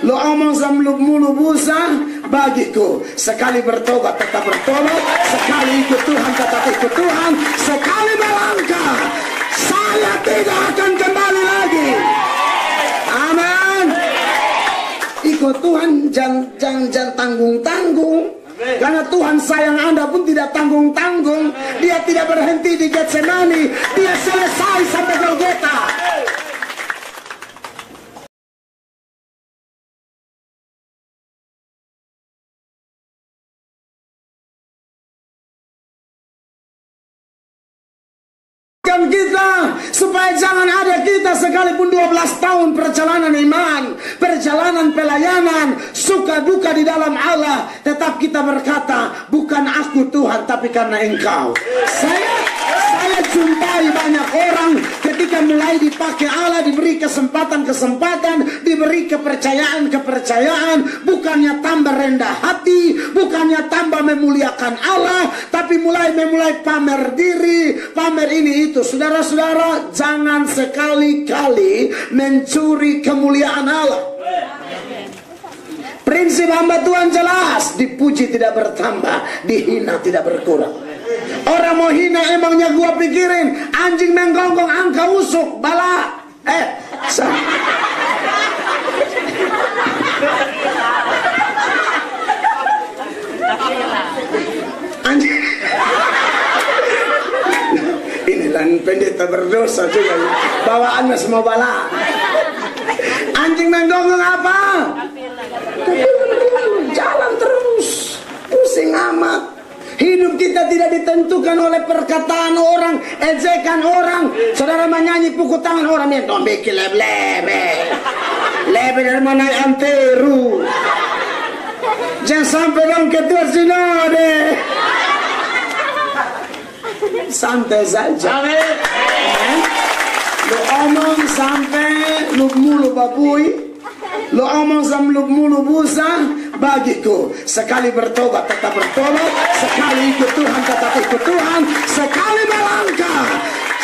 Lo omong sama mulu busa bagiku. Sekali bertobat tetap bertobat, sekali ikut Tuhan tetap ikut Tuhan, sekali melangkah saya tidak akan kembali lagi. Amin. Ikut Tuhan jangan tanggung-tanggung. Karena Tuhan sayang Anda pun tidak tanggung-tanggung. Dia tidak berhenti di Getsemani, dia selesai sampai Golgota. Kita supaya jangan ada kita sekalipun 12 tahun perjalanan iman, perjalanan pelayanan, suka duka di dalam Allah, tetap kita berkata, bukan aku Tuhan tapi karena Engkau. Saya jumpai banyak orang ketika mulai dipakai Allah, diberi kesempatan, diberi kepercayaan, bukannya tambah rendah hati, bukannya tambah memuliakan Allah, tapi mulai pamer diri, pamer ini itu. Saudara-saudara, jangan sekali-kali mencuri kemuliaan Allah. Prinsip hamba Tuhan jelas, dipuji tidak bertambah, dihina tidak berkurang. Orang mau hina emangnya gua pikirin anjing menggonggong angka usuk bala. Anjing. Inilah pendeta berdosa juga. Bawaannya semua bala. Anjing menggonggong apa? Jalan terus, pusing amat. Hidup kita tidak ditentukan oleh perkataan orang, ejekan orang. Saudara menyanyi pukul tangan orang, ya dong bikin lebe dari mana anteru. Jangan sampai dong ketua sinode. Santai saja. Lu omong sampai lu mulu babui, lu omong sampai lu mulu busa bagiku. Sekali bertobat tetap bertobat, sekali ikut Tuhan tetap ikut Tuhan, sekali melangkah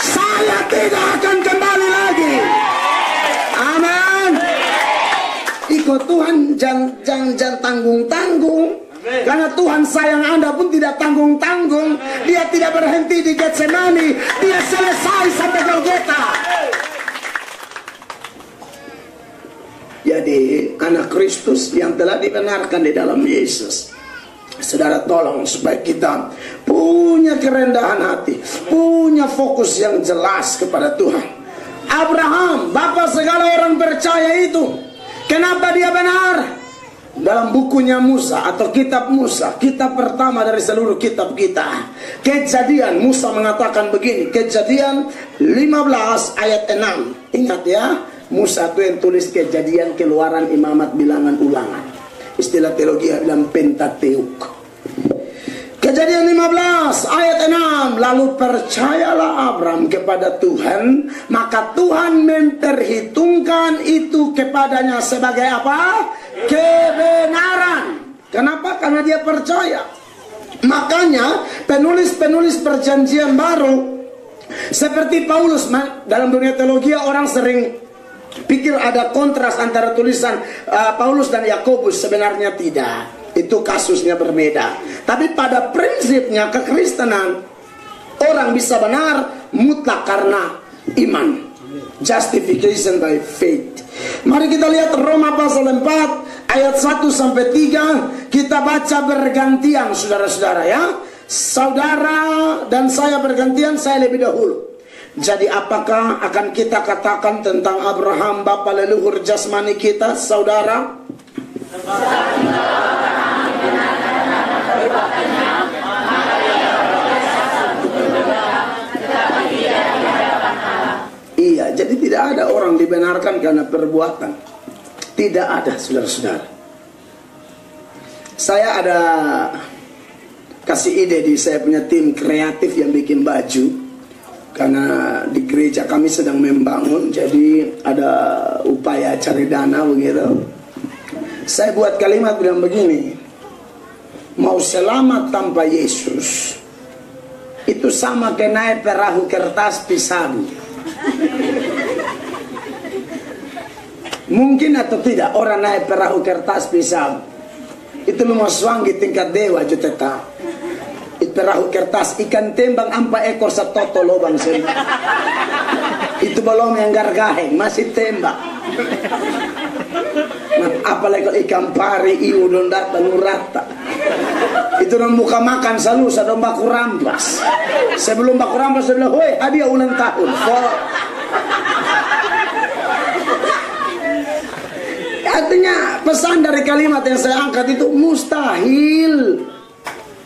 saya tidak akan kembali lagi. Amin. Ikut Tuhan jangan tanggung-tanggung. Karena Tuhan sayang Anda pun tidak tanggung-tanggung. Dia tidak berhenti di Getsemani, dia selesai sampai Golgota. Jadi anak Kristus yang telah dibenarkan di dalam Yesus, saudara tolong supaya kita punya kerendahan hati, punya fokus yang jelas kepada Tuhan. Abraham, bapak segala orang percaya itu, kenapa dia benar? Dalam bukunya Musa atau kitab Musa, kitab pertama dari seluruh kitab kita, Kejadian, Musa mengatakan begini, Kejadian 15 ayat 6. Ingat ya, Musa itu yang tulis Kejadian, Keluaran, Imamat, Bilangan, Ulangan. Istilah teologi bilang Pentateuk. Kejadian 15 ayat 6. Lalu percayalah Abraham kepada Tuhan, maka Tuhan memperhitungkan itu kepadanya sebagai apa? Kebenaran. Kenapa? Karena dia percaya. Makanya penulis-penulis perjanjian baru seperti Paulus, dalam dunia teologi orang sering pikir ada kontras antara tulisan Paulus dan Yakobus. Sebenarnya tidak. Itu kasusnya berbeda. Tapi pada prinsipnya kekristenan, orang bisa benar mutlak karena iman. Justification by faith. Mari kita lihat Roma pasal 4 ayat 1 sampai 3. Kita baca bergantian, saudara-saudara ya. Saudara dan saya bergantian, saya lebih dahulu. Jadi apakah akan kita katakan tentang Abraham, bapa leluhur jasmani kita, saudara? Iya, jadi tidak ada orang dibenarkan karena perbuatan. Tidak ada, saudara-saudara. Saya ada kasih ide di saya punya tim kreatif yang bikin baju. Karena di gereja kami sedang membangun, jadi ada upaya cari dana begitu. Saya buat kalimat bilang begini, mau selamat tanpa Yesus itu sama kayak naik perahu kertas pisabu. Mungkin atau tidak orang naik perahu kertas bisa. Itu lu mau suanggi tingkat dewa juteta. Itu perahu kertas ikan tembang 4 ekor satoto lobang sini. Itu belum yang gargaheng masih tembak. Apalagi kalau ikan pari iu dondat dan urata. Itu dong buka makan selalu sadong baku rampas. Sebelum baku rampas saya bilang, "Woi, hadiah ulang tahun." Artinya pesan dari kalimat yang saya angkat itu mustahil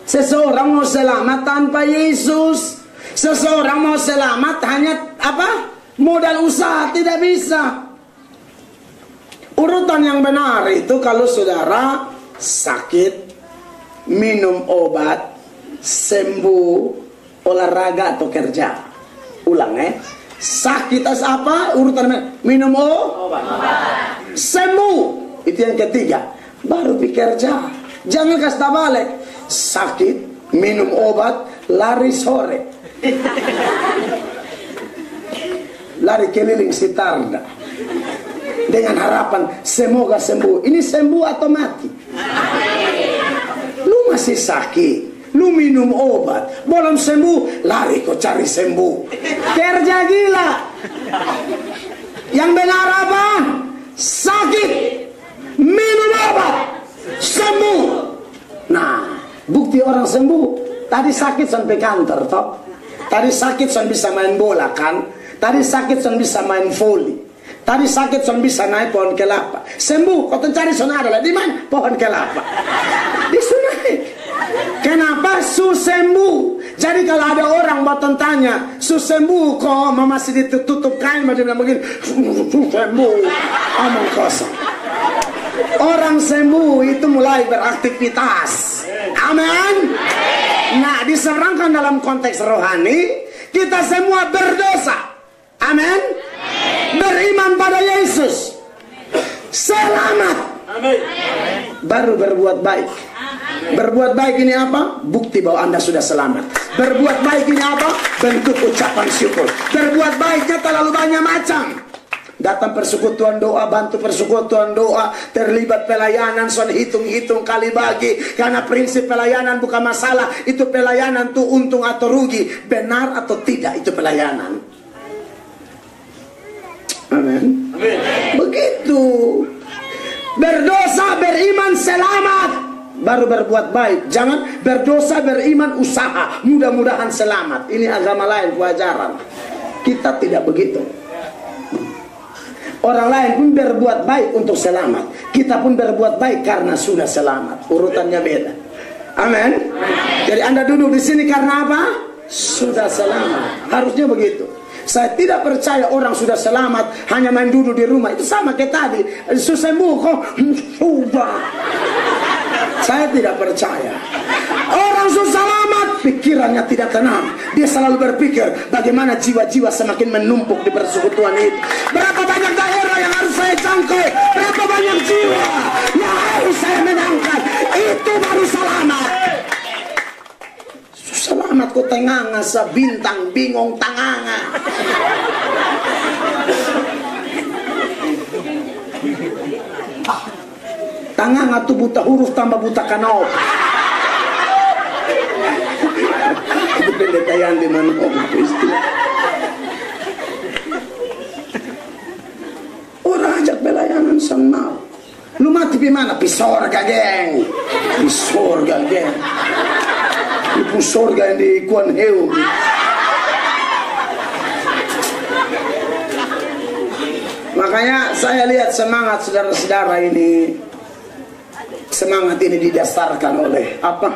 seseorang mau selamat tanpa Yesus. Seseorang mau selamat hanya apa? Modal usaha, tidak bisa. Urutan yang benar itu kalau saudara sakit, minum obat, sembuh, olahraga atau kerja. Ulang sakit as apa? Urutan minum obat, sembuh. Itu yang ketiga. Baru bekerja. Jangan kasih balik. Sakit, minum obat, lari sore. Lari keliling Sitarda dengan harapan semoga sembuh. Ini sembuh atau mati? Lu masih sakit, lu minum obat, belum sembuh, lari kau cari sembuh. Kerja gila. Yang benar apa? Sakit, minum obat, sembuh. Nah, bukti orang sembuh. Tadi sakit sampai kantor, toh. Tadi sakit sampai bisa main bola kan. Tadi sakit sampai bisa main volley. Tadi sakit sampai bisa naik pohon kelapa. Sembuh, kau cari sonada lah. Di mana? Pohon kelapa. Disunai. Kenapa? Susembuh. Jadi kalau ada orang mau tanya, susembuh kok masih ditutup kain macam begini. Susembuh. Omong kosong. Orang sembuh itu mulai beraktivitas. Amin. Nah, diserangkan dalam konteks rohani, kita semua berdosa. Amin. Beriman pada Yesus, selamat. Amin. Baru berbuat baik. Berbuat baik ini apa? Bukti bahwa Anda sudah selamat. Berbuat baik ini apa? Bentuk ucapan syukur. Berbuat baiknya terlalu banyak macam. Datang persekutuan doa, bantu persekutuan doa, terlibat pelayanan, son hitung-hitung kali bagi. Karena prinsip pelayanan bukan masalah, itu pelayanan tuh untung atau rugi, benar atau tidak itu pelayanan. Amin. Begitu. Berdosa, beriman, selamat. Baru berbuat baik. Jangan berdosa, beriman, usaha. Mudah-mudahan selamat. Ini agama lain, kewajaran. Kita tidak begitu. Orang lain pun berbuat baik untuk selamat. Kita pun berbuat baik karena sudah selamat. Urutannya beda. Amin. Jadi Anda duduk di sini karena apa? Sudah selamat. Harusnya begitu. Saya tidak percaya orang sudah selamat hanya main duduk di rumah. Itu sama kayak tadi. Sembuh kok sudah. Saya tidak percaya. Orang sudah selamat, pikirannya tidak tenang. Dia selalu berpikir bagaimana jiwa-jiwa semakin menumpuk di persekutuan itu. Berapa banyak daerah yang harus saya jangkau, berapa banyak jiwa yang harus saya menangkan. Itu baru selamat. Selamat kok tenganga sebintang bingung tanganga. Tanganga tuh buta huruf tambah buta kanop. Itu pendetaian di mana itu istilah. Orang ajak pelayanan senang. Lu mati di mana? Di sorga, geng. Di sorga, geng. Di sorga yang di Kuan Heu. Makanya saya lihat semangat saudara-saudara ini. Semangat ini didasarkan oleh apa?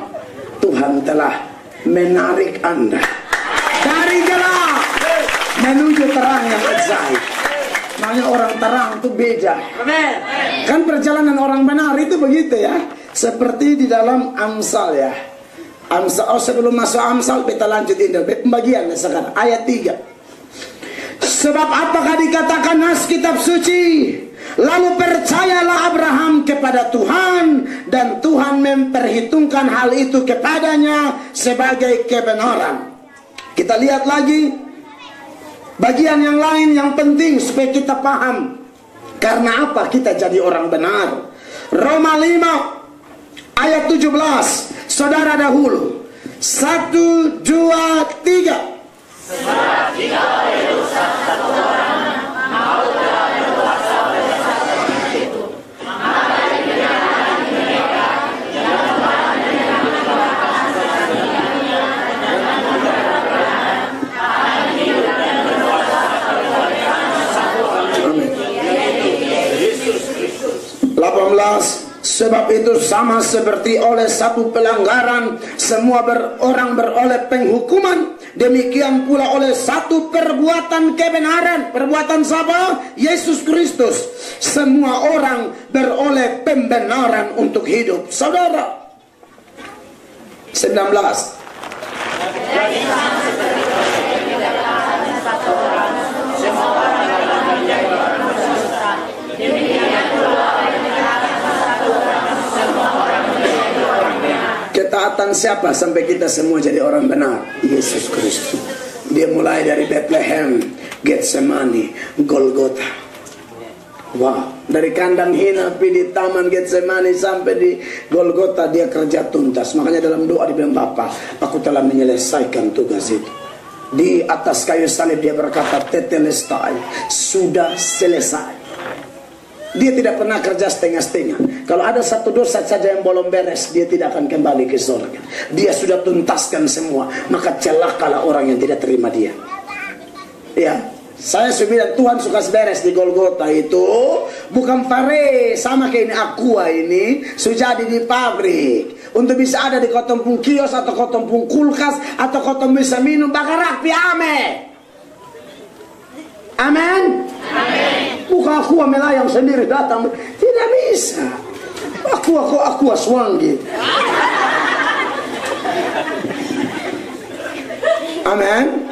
Tuhan telah menarik Anda dari gelap menuju terang yang ajaib. Makanya orang terang itu beda. Kan perjalanan orang benar itu begitu ya. Seperti di dalam Amsal ya. Amsal, sebelum masuk Amsal kita lanjutin dulu pembagian sekarang ayat 3. Sebab apakah dikatakan nas kitab suci? Lalu percayalah Abraham kepada Tuhan dan Tuhan memperhitungkan hal itu kepadanya sebagai kebenaran. Kita lihat lagi bagian yang lain yang penting supaya kita paham Karena apa kita jadi orang benar? Roma 5 ayat 17. Saudara dahulu. 1, 2, 3. Sebab jika oleh dosa satu orang maut telah berkuasa oleh satu orang itu, maka dikenakan mereka yang telah menyelamatkan sebagiannya dengan kebenaran akan hidup dan berkuasa oleh satu orang, yaitu Yesus Kristus. 18. Sebab itu sama seperti oleh satu pelanggaran semua orang beroleh penghukuman, demikian pula oleh satu perbuatan kebenaran. Perbuatan siapa? Yesus Kristus. Semua orang beroleh pembenaran untuk hidup. Saudara, 19. Jadi sama seperti oleh pelanggaran satu orang semua orang menjadi orang berdosa, demikian pula oleh ketaatan siapa sampai kita semua jadi orang benar? Yesus Kristus. Dia mulai dari Bethlehem, Getsemani, Golgota. Wow, dari kandang hinapi di taman Getsemani sampai di Golgota dia kerja tuntas. Makanya dalam doa dia bilang, Bapa, aku telah menyelesaikan tugas itu. Di atas kayu salib dia berkata, tetelestai, sudah selesai. Dia tidak pernah kerja setengah-setengah. Kalau ada satu dosa saja yang belum beres, dia tidak akan kembali ke surga. Dia sudah tuntaskan semua. Maka celakalah orang yang tidak terima dia. Ya, saya sudah bilang Tuhan suka beres di Golgota itu. Bukan pare sama kayak ini aqua ini sudah jadi di pabrik. Untuk bisa ada di kotompung kios atau kotompung kulkas atau kotom bisa minum bakarak piame. Amin. Bukan aku melayang sendiri datang. Tidak bisa. Aku aswangi. Amin.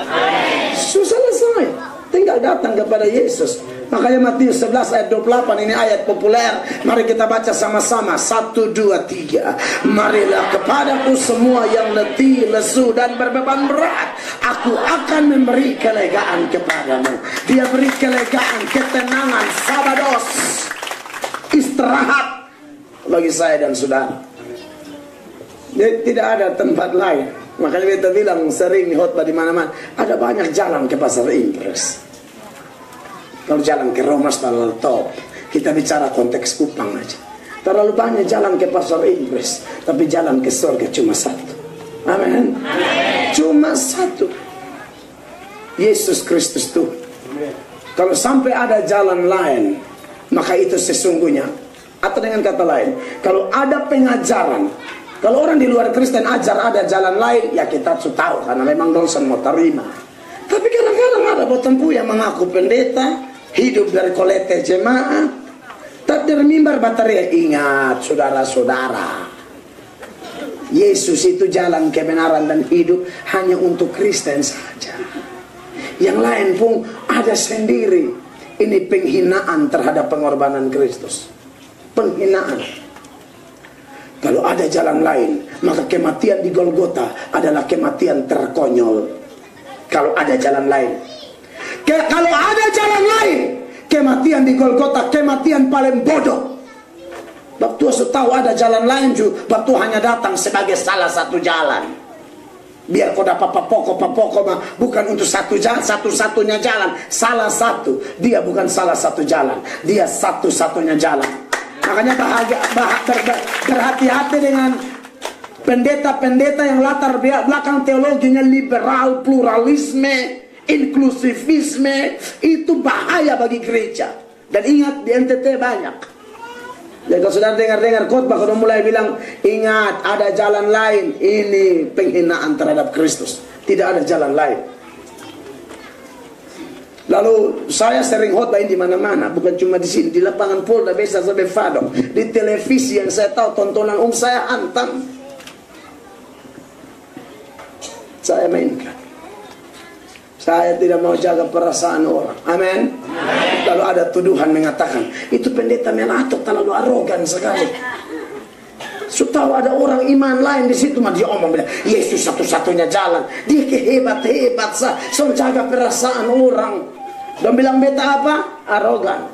Susah selesai. Tinggal datang kepada Yesus. Makanya Matius 11 ayat 28 ini ayat populer. Mari kita baca sama-sama. 1, 2, 3. Marilah kepadaku semua yang letih, lesu dan berbeban berat. Aku akan memberi kelegaan kepadamu. Dia beri kelegaan, ketenangan, sabados, istirahat bagi saya dan saudara. Jadi tidak ada tempat lain. Makanya kita bilang sering di khotbah di mana-mana, ada banyak jalan ke pasar Inggris. Kalau jalan ke Roma terlalu top. Kita bicara konteks Kupang aja. Terlalu banyak jalan ke pasar Inggris, tapi jalan ke surga cuma satu. Amin. Cuma satu. Yesus Kristus Tuhan. Kalau sampai ada jalan lain, maka itu sesungguhnya, atau dengan kata lain, kalau ada pengajaran, kalau orang di luar Kristen ajar ada jalan lain, ya kita harus tahu karena memang dosen mau terima. Tapi kadang-kadang ada botempu yang mengaku pendeta, hidup dari kolektif jemaah, tak dari mimbar baterai. Ingat saudara-saudara, Yesus itu jalan kebenaran dan hidup hanya untuk Kristen saja. Yang lain pun ada sendiri. Ini penghinaan terhadap pengorbanan Kristus. Penghinaan. Kalau ada jalan lain, maka kematian di Golgota adalah kematian terkonyol. Kalau ada jalan lain. Kalau ada jalan lain, kematian di Golgota kematian paling bodoh. Waktu saya tahu ada jalan lain juga, waktu hanya datang sebagai salah satu jalan. Biar kau dapat papoko mah bukan untuk satu-satunya jalan, salah satu. Dia bukan salah satu jalan, dia satu-satunya jalan. Makanya berhati-hati dengan pendeta-pendeta yang latar belakang teologinya liberal, pluralisme, inklusivisme. Itu bahaya bagi gereja. Dan ingat di NTT banyak. Jadi kalau sudah dengar khotbah, kalau mulai bilang, ingat ada jalan lain, ini penghinaan terhadap Kristus. Tidak ada jalan lain. Lalu saya sering khotbah di mana-mana, bukan cuma di sini, di lapangan Polda Besa sampai Fadok, di televisi yang saya tahu tontonan saya hantam, saya mainkan. Saya tidak mau jaga perasaan orang. Amin. Lalu ada tuduhan mengatakan, itu pendeta Melato terlalu arogan sekali. Tahu ada orang iman lain di situ, mah dia omong bilang, Yesus satu-satunya jalan. Dia kehebat-hebat sah, so jaga perasaan orang. Dan bilang beta apa? Arogan.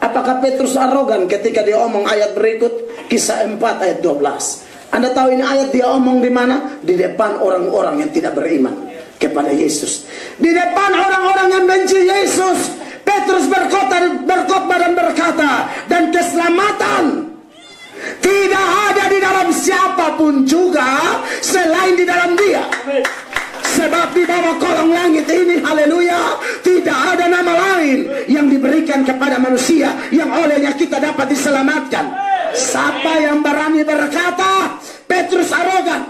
Apakah Petrus arogan ketika dia omong ayat berikut, Kisah 4 ayat 12. Anda tahu ini ayat dia omong di mana? Di depan orang-orang yang tidak beriman kepada Yesus. Di depan orang-orang yang benci Yesus, Petrus berkhotbah dan berkata, dan keselamatan tidak ada di dalam siapapun juga selain di dalam Dia. Sebab di bawah kolong langit ini, haleluya, tidak ada nama lain yang diberikan kepada manusia yang olehnya kita dapat diselamatkan. Siapa yang berani berkata Petrus arogan?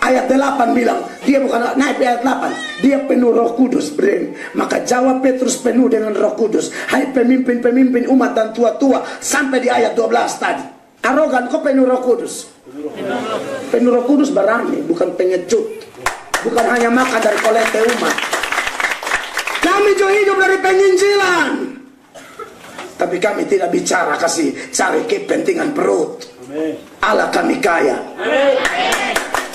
Ayat 8 bilang, dia bukan naik ayat 8, dia penuh Roh Kudus, bren. Maka jawab Petrus penuh dengan Roh Kudus, hai pemimpin-pemimpin umat dan tua-tua, sampai di ayat 12 tadi. Arogan kok penuh Roh Kudus? Penuh Roh Kudus berani, bukan pengecut, bukan hanya makan dari kolekte umat. Kami juga hidup dari penginjilan, tapi kami tidak bicara kasih cari kepentingan perut. Allah kami kaya.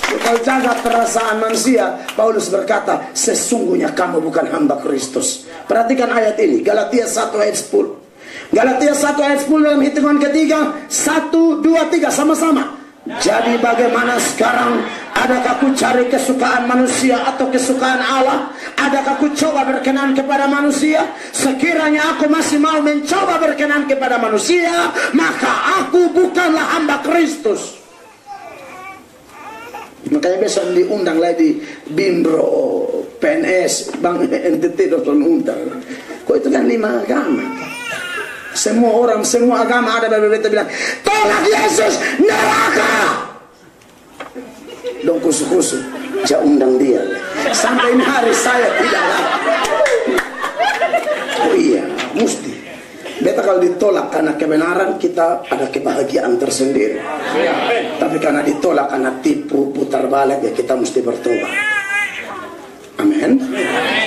Kalau jaga perasaan manusia, Paulus berkata, sesungguhnya kamu bukan hamba Kristus. Perhatikan ayat ini, Galatia 1 ayat 10. Galatia 1 ayat 10 dalam hitungan ketiga, 1, 2, 3 sama-sama. Jadi bagaimana sekarang? Adakah ku cari kesukaan manusia atau kesukaan Allah? Adakah ku coba berkenan kepada manusia? Sekiranya aku masih mau mencoba berkenan kepada manusia, maka aku bukanlah hamba Kristus. Makanya besok diundang lagi di Bimbro, PNS, Bank NTT, dokter undang. Kok itu kan 5 agama. Semua orang, semua agama ada berbeda bilang, tolak Yesus, neraka. Dong kusu-kusu, jangan undang dia. Sampai ini hari saya tidak lagi. Oh iya, mesti. Beta kalau ditolak karena kebenaran, kita ada kebahagiaan tersendiri. Tapi karena ditolak karena tipu, putar balik, ya kita mesti bertobat. Amin.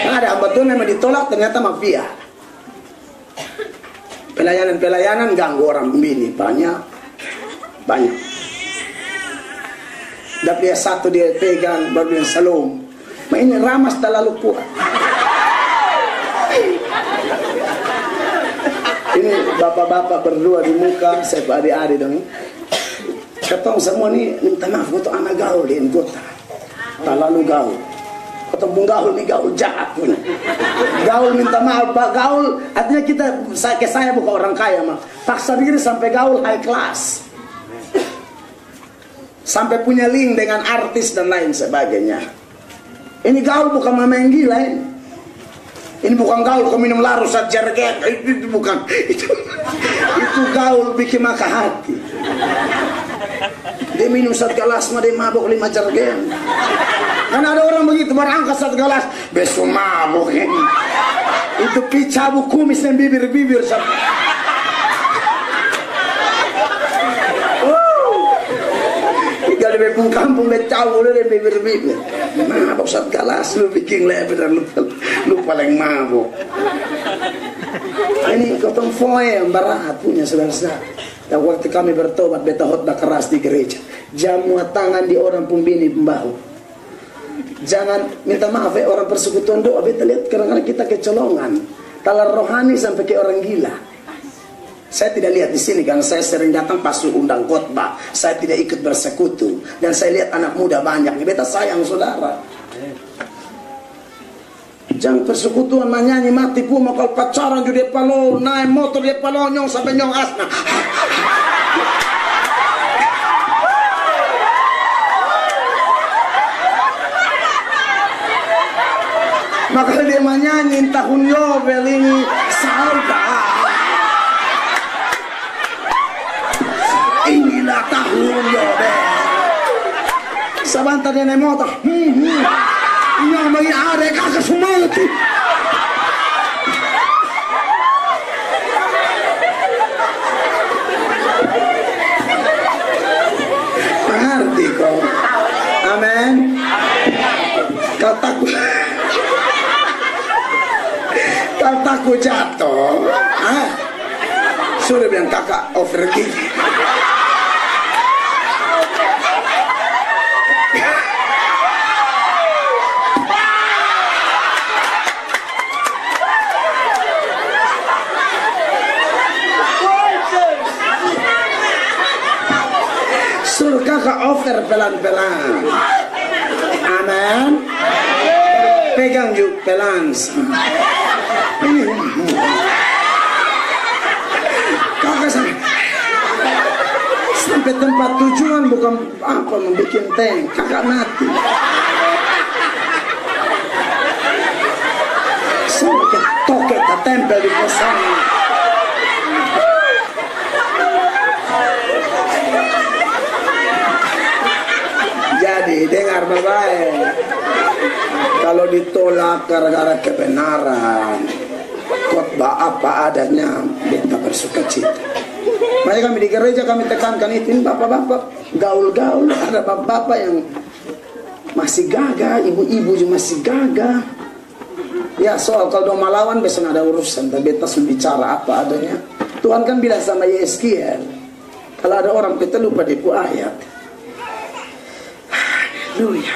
Karena ada betul memang ditolak ternyata mafia. Pelayanan-pelayanan ganggu orang bini banyak. Tapi dia satu dia pegang baru salom. Ini ramas terlalu kuat. Ini bapak-bapak berdua di muka, saya adik-adik dong. Ketong semua nih minta maaf, gue tuh anak gaul di kota. Terlalu gaul. Ketemu gaul nih, gaul jahat pun. Gaul minta maaf, Pak. Gaul artinya kita, saya bukan orang kaya mah. Paksa diri sampai gaul high class. Sampai punya link dengan artis dan lain sebagainya. Ini gaul bukan main gila ini. Ini bukan gaul kau minum larus saat jerget, itu bukan. Itu gaul bikin maka hati. Dia minum 1 gelas mah dia mabuk 5 jerget. Kan ada orang begitu berangkat 1 gelas, besok mabuk ini. Itu picabu kumis dan bibir-bibir sampai. Tinggal di bepung kampung becau udah bibir-bibir. Mabuk 1 gelas lu bikin lebar lu paling mabuk. Ini kotong foe yang berat punya saudara-saudara. Dan waktu kami bertobat, beta khotbah keras di gereja. Jamu tangan di orang pembini pembahu. Jangan minta maaf ya orang persekutuan doa. Beta lihat kadang-kadang kita kecolongan, talar rohani sampai ke orang gila. Saya tidak lihat di sini karena saya sering datang pas undang khotbah. Saya tidak ikut bersekutu dan saya lihat anak muda banyak. Beta sayang saudara. Jangan persekutuan menyanyi mati pun kalau pacaran juga dia palo, naik motor dia palo nyong sampai nyong asna. Maka dia menyanyi tahun Yobel ini saudara. Inilah tahun Yobel. Sebentar dia naik motor. Nyong bagi ada kakak semua itu. Mengerti kau? Amin. Kau takut jatuh. Sudah bilang kakak overking. Suruh kakak over pelan-pelan. Amin. Pegang yuk pelan. Kakak sampai tempat tujuan bukan apa membuat tank. Kakak mati. Sampai toket tempel di kosan. Jadi dengar baik. Kalau ditolak gara-gara kebenaran, khotbah apa adanya, kita bersuka cita. Makanya kami di gereja kami tekankan itu, bapak-bapak gaul-gaul, ada bapak-bapak yang masih gagah, ibu-ibu juga masih gagah. Ya soal kalau doma lawan besok ada urusan, tapi kita bicara apa adanya. Tuhan kan bilang sama Yeskiel, kalau ada orang kita lupa di ayat. Haleluya.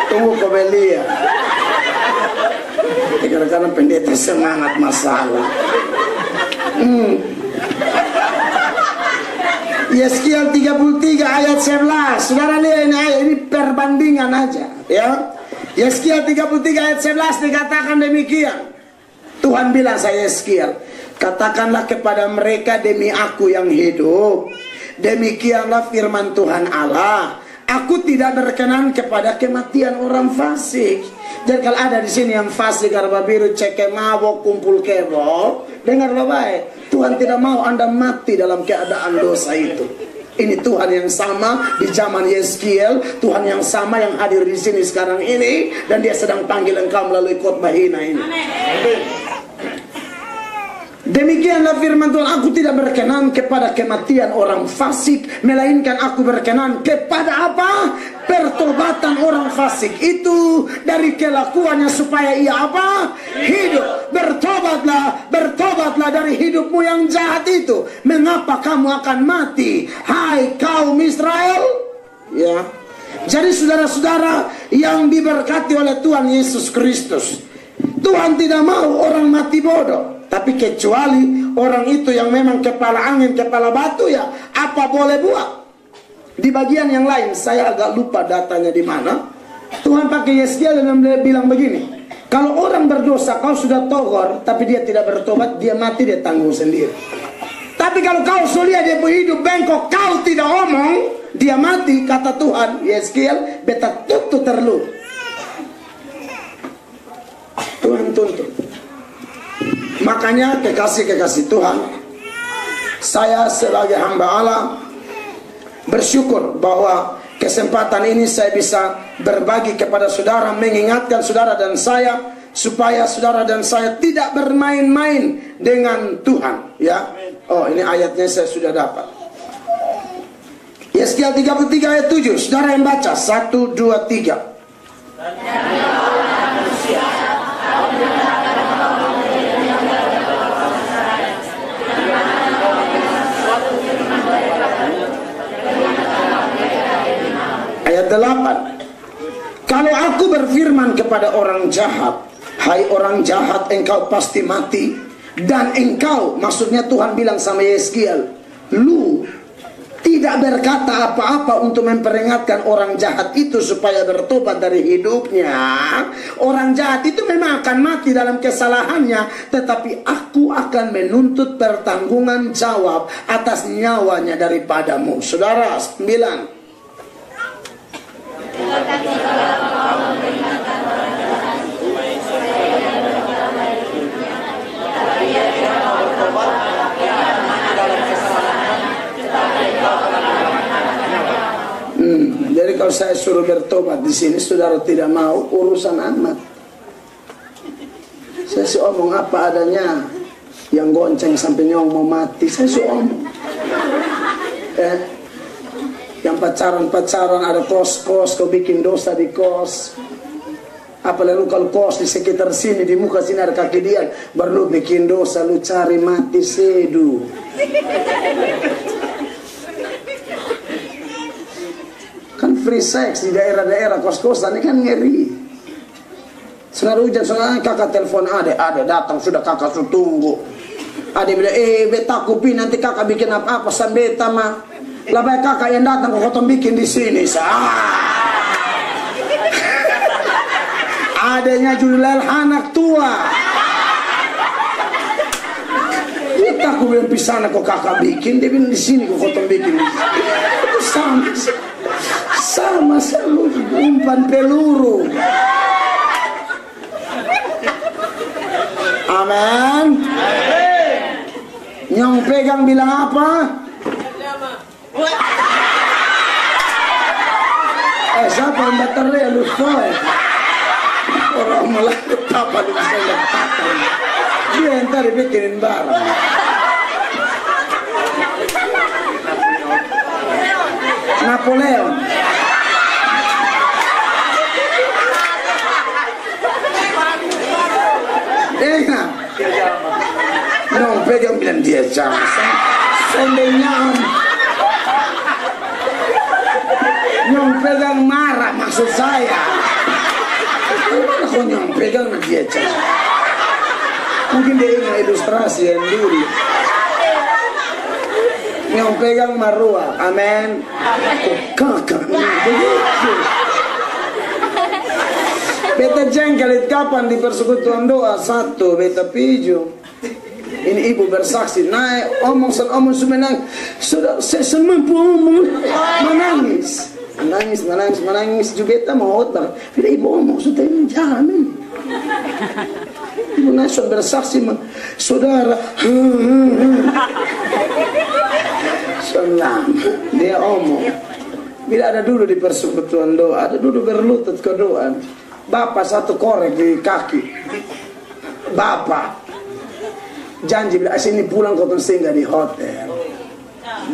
Tunggu Kobelia. Kadang-kadang pendeta semangat masalah. Yeskiel 33 ayat 11. Saudara lihat ini ayat ini perbandingan aja, ya. Yeskiel 33 ayat 11 dikatakan demikian. Tuhan bilang saya Yeskiel, katakanlah kepada mereka demi aku yang hidup, demikianlah firman Tuhan Allah. Aku tidak berkenan kepada kematian orang fasik. Jadi kalau ada di sini yang fasik, garba biru, ceke mabok, kumpul kebo, dengar baik, Tuhan tidak mau Anda mati dalam keadaan dosa itu. Ini Tuhan yang sama di zaman Yeskiel, Tuhan yang sama yang hadir di sini sekarang ini, dan Dia sedang panggil engkau melalui khotbah Hina ini. Demikianlah firman Tuhan, aku tidak berkenan kepada kematian orang fasik, melainkan aku berkenan kepada apa? Pertobatan orang fasik itu dari kelakuannya supaya ia apa? Hidup. Bertobatlah dari hidupmu yang jahat itu. Mengapa kamu akan mati, hai kaum Israel? Ya. Jadi saudara-saudara yang diberkati oleh Tuhan Yesus Kristus, Tuhan tidak mau orang mati bodoh. Tapi kecuali orang itu yang memang kepala angin, kepala batu, ya apa boleh buat. Di bagian yang lain saya agak lupa datanya di mana. Tuhan pakai Yeskiel dan bilang begini, kalau orang berdosa kau sudah togor tapi dia tidak bertobat, dia mati, dia tanggung sendiri. Tapi kalau kau sudah dia hidup bengkok, kau tidak omong, dia mati, kata Tuhan Yeskiel, beta tutup terlalu. Tuhan tuntut. Makanya kekasih-kekasih Tuhan, saya sebagai hamba Allah bersyukur bahwa kesempatan ini saya bisa berbagi kepada saudara, mengingatkan saudara dan saya supaya saudara dan saya tidak bermain-main dengan Tuhan, ya. Oh, ini ayatnya saya sudah dapat. Yeskiel 33 ayat 7. Saudara yang baca 1, 2, 3. Ayat 8. Kalau aku berfirman kepada orang jahat, hai orang jahat, engkau pasti mati, dan engkau, maksudnya Tuhan bilang sama Yeskiel, lu tidak berkata apa-apa untuk memperingatkan orang jahat itu supaya bertobat dari hidupnya. Orang jahat itu memang akan mati dalam kesalahannya, tetapi aku akan menuntut pertanggungan jawab atas nyawanya daripadamu. Saudara, 9. Jadi kalau saya suruh bertobat di sini, saudara tidak mau, urusan amat. Saya sih omong apa adanya, yang gonceng sampai nyong mau mati, saya sih omong. Yang pacaran-pacaran ada kos-kos, kau bikin dosa di kos. Apalagi lu kalau kos di sekitar sini, di muka sini ada kaki dia, baru lu bikin dosa, lu cari mati sedu. Kan free sex di daerah-daerah kos-kosan ini kan ngeri. Saudara hujan, saudara kakak telepon ade datang, sudah kakak tunggu. Ade bilang, beta kupi nanti kakak bikin apa-apa, san beta mah. Lebih kakak yang datang kok kotong bikin di sini adanya Julel anak tua. Kita aku bilang pisana kok kakak bikin, dia bilang di sini kok kotong bikin. Itu sama umpan peluru. Amin. Nyong pegang bilang apa? Siapa yang baterai lupa orang malah betapa di bisa letakkan dia yang tadi bikinin barang. Napoleon. Dengar Nyong pegang bilang dia jangan seandainya Nyong pegang marah maksud saya. Mana kok Nyong pegang dia jangan. Mungkin dia ingin ilustrasi yang dulu. Nyong pegang marua. Amin. Kakak begitu. Beta jengkelit kapan di persekutuan doa 1 beta pijo. Ini ibu bersaksi naik omong semenang sudah saya semampu omong menangis juga beta mau otak. Bila ibu omong sudah jangan. Ibu naik bersaksi saudara. Senang dia omong. Bila ada dulu di persekutuan doa, ada dulu berlutut ke doa. Bapak satu korek di kaki. Bapak janji bila sini pulang kau singgah di hotel.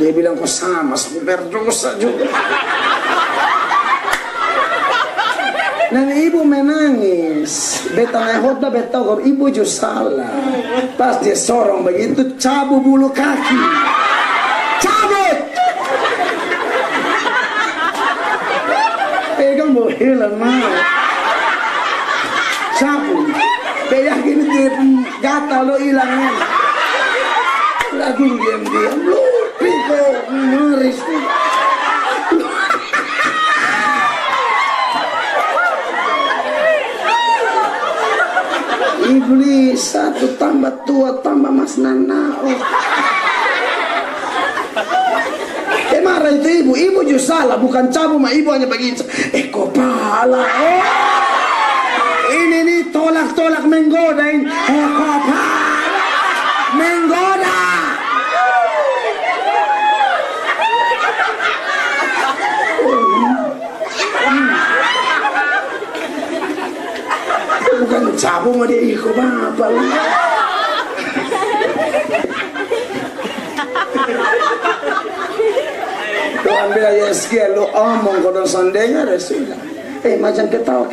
Dia bilang kau sama berdosa juga. Dan ibu menangis. Beta naik hotel beta tahu ibu juga salah. Pas dia sorong begitu cabut bulu kaki. Cabut. Pegang bohelan mah. Cabut. Kayak gini dia gatal lo hilangnya. Lagu diam-diam lo piko ngeris. Iblis satu tambah tua tambah mas nanao. Marah itu ibu juga salah bukan cabut mah ibu hanya begitu. Kepala. Ini nih tolak menggoda ini. Kepala menggoda. Bukan cabut mah dia ikut apa lu. Lo ambil aja sekian lo omong kodong sondengnya ada sudah. Macam ketawa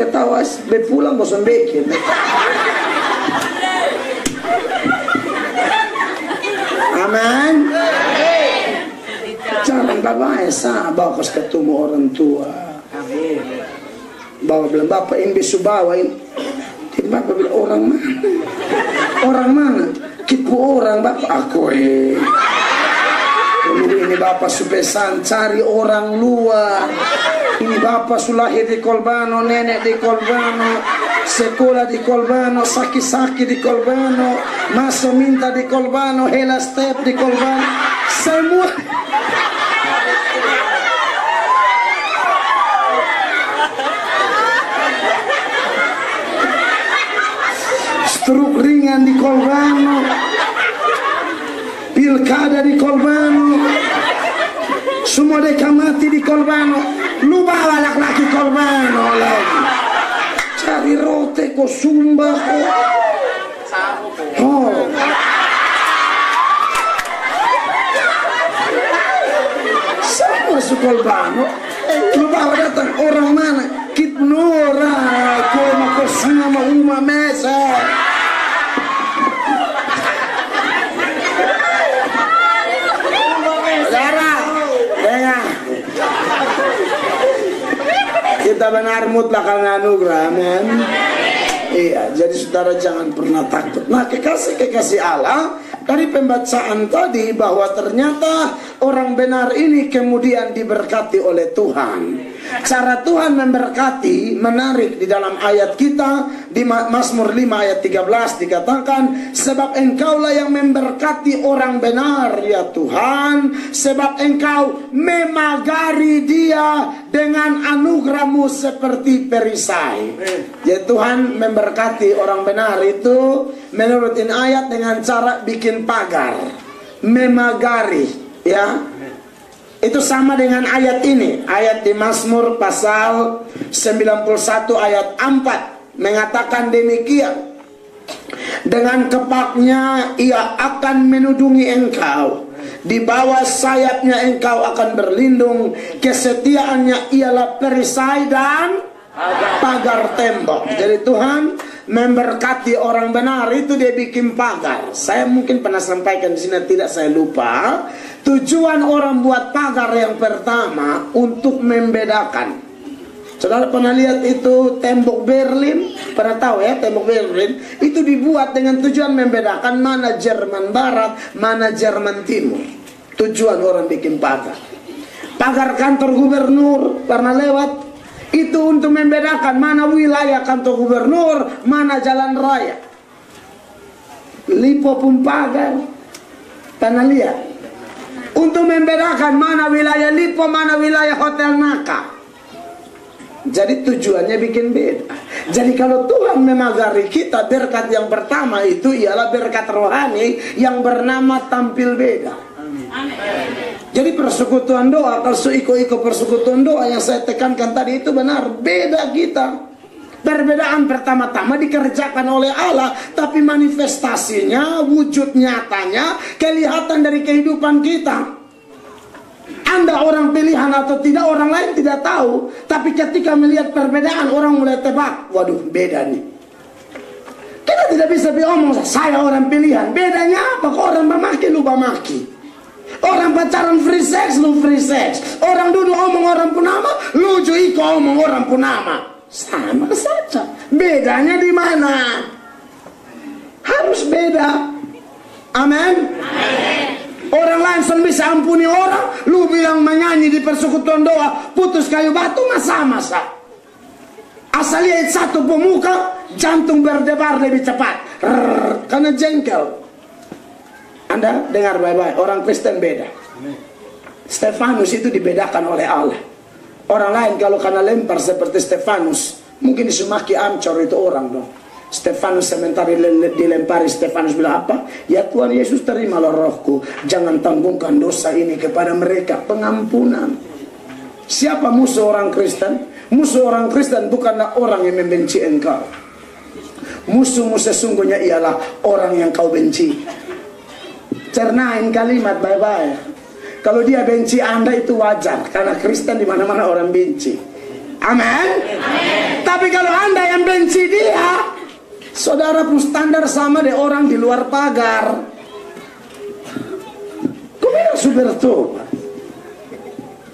pulang bosan bikin. Amin. Jangan bapak bawa kos ketemu orang tua. Bawa bilang bapak ini besok bawain. Bapak bilang orang mana? Orang mana? Kipu orang bapak aku ini bapak supesan cari orang luar. Ini bapak sulahir di Kolbano, nenek di Kolbano, sekolah di Kolbano, saki-saki di Kolbano, masuk minta di Kolbano, hela step di Kolbano, semua. Struk ringan di Kolbano, pilkada di Kolbano, semua deka mati di Kolbano. Lu bawa laki-laki Kolbano lagi. Cari rote ko sumba ko. Oh. Sama su Kolbano. Lu bawa datang orang mana? Kitnora ko makosama uma mesa. Kita benar mutlak karena anugerah, amin. Iya, jadi saudara jangan pernah takut. Nah, kekasih Allah dari pembacaan tadi bahwa ternyata orang benar ini kemudian diberkati oleh Tuhan. Cara Tuhan memberkati menarik di dalam ayat kita di Mazmur 5 ayat 13 dikatakan, sebab engkaulah yang memberkati orang benar ya Tuhan, sebab engkau memagari dia dengan anugerahmu seperti perisai. Ya Tuhan memberkati orang benar itu menurut ini ayat dengan cara bikin pagar, memagari, ya. Itu sama dengan ayat ini, ayat di Mazmur pasal 91 ayat 4 mengatakan demikian, dengan kepaknya ia akan menudungi engkau, di bawah sayapnya engkau akan berlindung, kesetiaannya ialah perisai dan pagar tembok. Jadi Tuhan memberkati orang benar itu dia bikin pagar. Saya mungkin pernah sampaikan di sini, tidak saya lupa. Tujuan orang buat pagar yang pertama untuk membedakan. Saudara pernah lihat itu tembok Berlin? Pernah tahu ya tembok Berlin? Itu dibuat dengan tujuan membedakan mana Jerman Barat, mana Jerman Timur. Tujuan orang bikin pagar. Pagar kantor gubernur pernah lewat? Itu untuk membedakan mana wilayah kantor gubernur, mana jalan raya. Lipo pun pagar. Pernah lihat? Untuk membedakan mana wilayah Lipo, mana wilayah Hotel Naka. Jadi tujuannya bikin beda. Jadi kalau Tuhan memagari kita, berkat yang pertama itu ialah berkat rohani yang bernama tampil beda. Amin. Jadi persekutuan doa, kalau iko persekutuan doa yang saya tekankan tadi itu benar, beda kita. Perbedaan pertama-tama dikerjakan oleh Allah, tapi manifestasinya, wujud nyatanya kelihatan dari kehidupan kita. Anda orang pilihan atau tidak, orang lain tidak tahu, tapi ketika melihat perbedaan orang mulai tebak, waduh beda nih. Kita tidak bisa bilang saya orang pilihan, bedanya apa? Kok orang bamaki lu bamaki, orang pacaran free sex lu free sex, orang duduk omong orang punama, lu iko omong orang punama. Sama saja, bedanya di mana? Harus beda. Amin. Orang lain bisa ampuni orang, lu bilang menyanyi di persekutuan doa putus kayu batu masa-masa. Asal lihat satu pemuka, jantung berdebar lebih cepat karena jengkel. Anda dengar baik-baik, orang Kristen beda. Stefanus itu dibedakan oleh Allah. Orang lain kalau karena lempar seperti Stefanus, mungkin disumaki ancor itu orang dong. Stefanus sementara dilempari, Stefanus bilang apa? Ya Tuhan Yesus, terimalah rohku, jangan tanggungkan dosa ini kepada mereka. Pengampunan. Siapa musuh orang Kristen? Musuh orang Kristen bukanlah orang yang membenci engkau. Musuhmu sesungguhnya ialah orang yang kau benci. Cernain kalimat baik-baik. Kalau dia benci Anda itu wajar, karena Kristen di mana-mana orang benci. Amin. Tapi kalau Anda yang benci dia, saudara pun standar sama dengan orang di luar pagar. Kau bilang super tuh.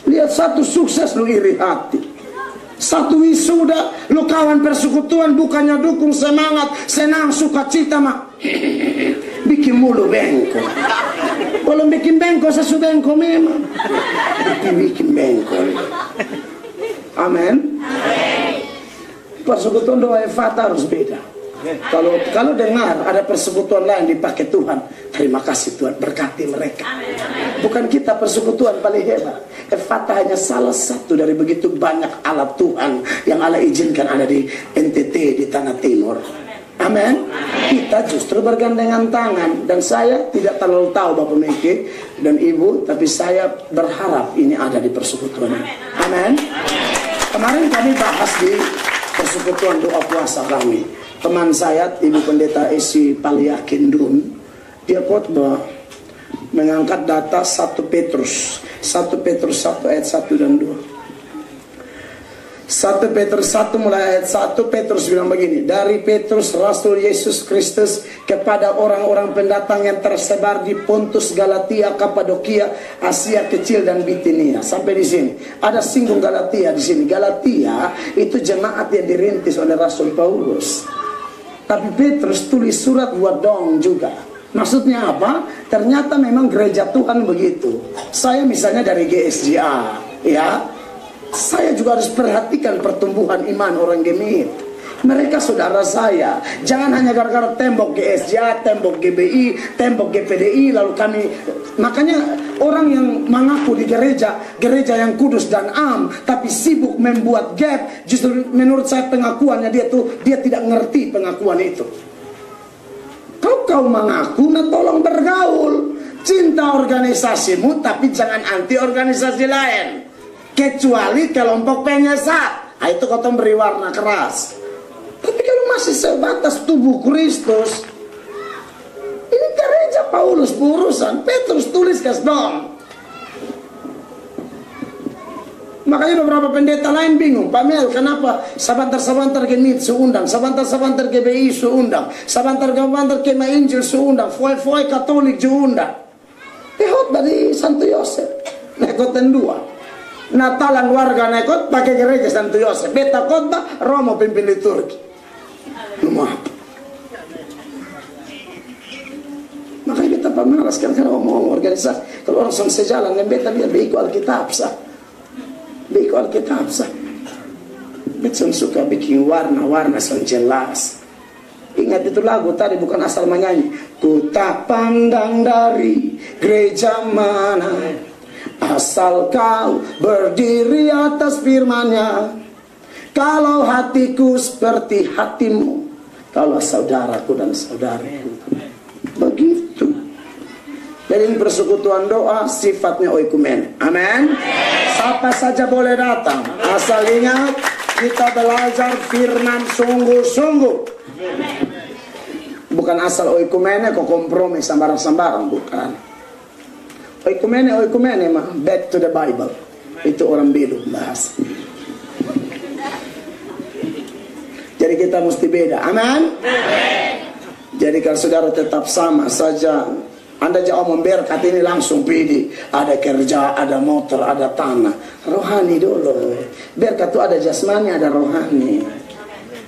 Lihat satu sukses lu iri hati, satu wisuda lu kawan persekutuan bukannya dukung semangat, senang, sukacita mah bikin mulu bengko. Kalau bikin bengko sesu bengko memang bikin bengko. Amin. Persekutuan doa Efata harus beda. Kalau dengar ada persekutuan lain dipakai Tuhan, terima kasih Tuhan, berkati mereka. Bukan kita persekutuan paling hebat. Efata hanya salah satu dari begitu banyak alat Tuhan yang Allah izinkan ada di NTT, di Tanah Timur. Amin. Kita justru bergandengan tangan. Dan saya tidak terlalu tahu Bapak Meki dan Ibu, tapi saya berharap ini ada di persekutuan. Amin. Kemarin kami bahas di persekutuan doa puasa kami. Teman saya, Ibu Pendeta Esi Paliakindun, dia khotbah mengangkat data 1 Petrus 1 ayat 1 dan 2. 1 Petrus 1 mulai ayat 1, Petrus bilang begini, dari Petrus Rasul Yesus Kristus kepada orang-orang pendatang yang tersebar di Pontus, Galatia, Kapadokia, Asia Kecil dan Bitinia. Sampai di sini. Ada singgung Galatia di sini. Galatia itu jemaat yang dirintis oleh Rasul Paulus. Tapi Petrus tulis surat buat dong juga. Maksudnya apa? Ternyata memang gereja Tuhan begitu. Saya misalnya dari GSJA, ya, saya juga harus perhatikan pertumbuhan iman orang Gemit. Mereka saudara saya. Jangan hanya gara-gara tembok GSJA, tembok GBI, tembok GPDI, lalu kami. Makanya orang yang mengaku di gereja yang kudus dan am, tapi sibuk membuat gap, justru menurut saya pengakuannya dia tidak ngerti pengakuan itu. Kalau kau mengaku, nah tolong bergaul. Cinta organisasimu, tapi jangan anti organisasi lain. Kecuali kelompok penyesat. Nah, itu kau beri warna keras. Tapi kalau masih sebatas tubuh Kristus, ini gereja Paulus urusan. Petrus tulis dong. Makanya beberapa pendeta lain bingung, Pak Mel, kenapa sabantar-sabantar Gemit seundang, sabantar-sabantar GBI seundang, sabantar-sabantar Kema Injil seundang, foi-foi Katolik seundang. Tehot dari Santo Yosef, nekoten dua. Natalan warga nekot pakai gereja Santo Yosef, beta khotbah Romo pimpin liturgi. Maaf. Makanya beta pemalas kan kalau mau organisasi, kalau orang sama sejalan, beta biar beiko Alkitab sah. Beiko Alkitab sah. Beta suka bikin warna-warna yang jelas. Ingat itu lagu tadi bukan asal menyanyi. Ku tak pandang dari gereja mana, asal kau berdiri atas firman-Nya. Kalau hatiku seperti hatimu, kalau saudaraku dan saudariku. Begitu. Dari persekutuan doa sifatnya oikumen. Amin. Siapa saja boleh datang. Asal ingat kita belajar firman sungguh-sungguh. Bukan asal oikumene kok kompromi sambarang-sambarang, bukan. Oikumene mah back to the Bible. Itu orang bilu bahas. Jadi kita mesti beda. Amin. Jadi kalau saudara tetap sama saja, Anda jangan memberkat ini langsung pilih. Ada kerja, ada motor, ada tanah. Rohani dulu. Berkat itu ada jasmani, ada rohani.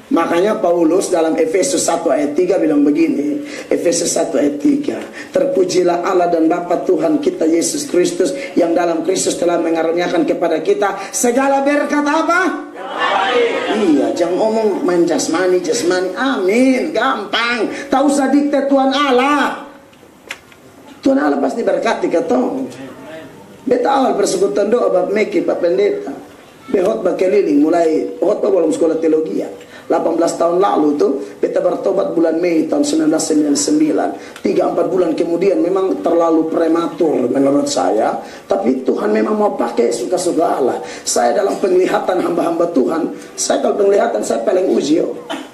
Makanya Paulus dalam Efesus 1 ayat 3 bilang begini. Efesus 1 ayat 3. Terpujilah Allah dan Bapa Tuhan kita Yesus Kristus, yang dalam Kristus telah mengaruniakan kepada kita segala berkat apa? Iya, jangan ngomong main jasmani. Amin, gampang. Tak usah dikte Tuhan Allah. Tuhan Allah pasti berkati katong. Beta awal persekutuan doa bab meki Pak Pendeta. Behot keliling mulai khotbah belum sekolah teologi. 18 tahun lalu tuh beta bertobat bulan Mei tahun 1999. 3-4 bulan kemudian memang terlalu prematur menurut saya, tapi Tuhan memang mau pakai suka-suka Allah. Saya dalam penglihatan hamba-hamba Tuhan, saya kalau penglihatan saya paling uji.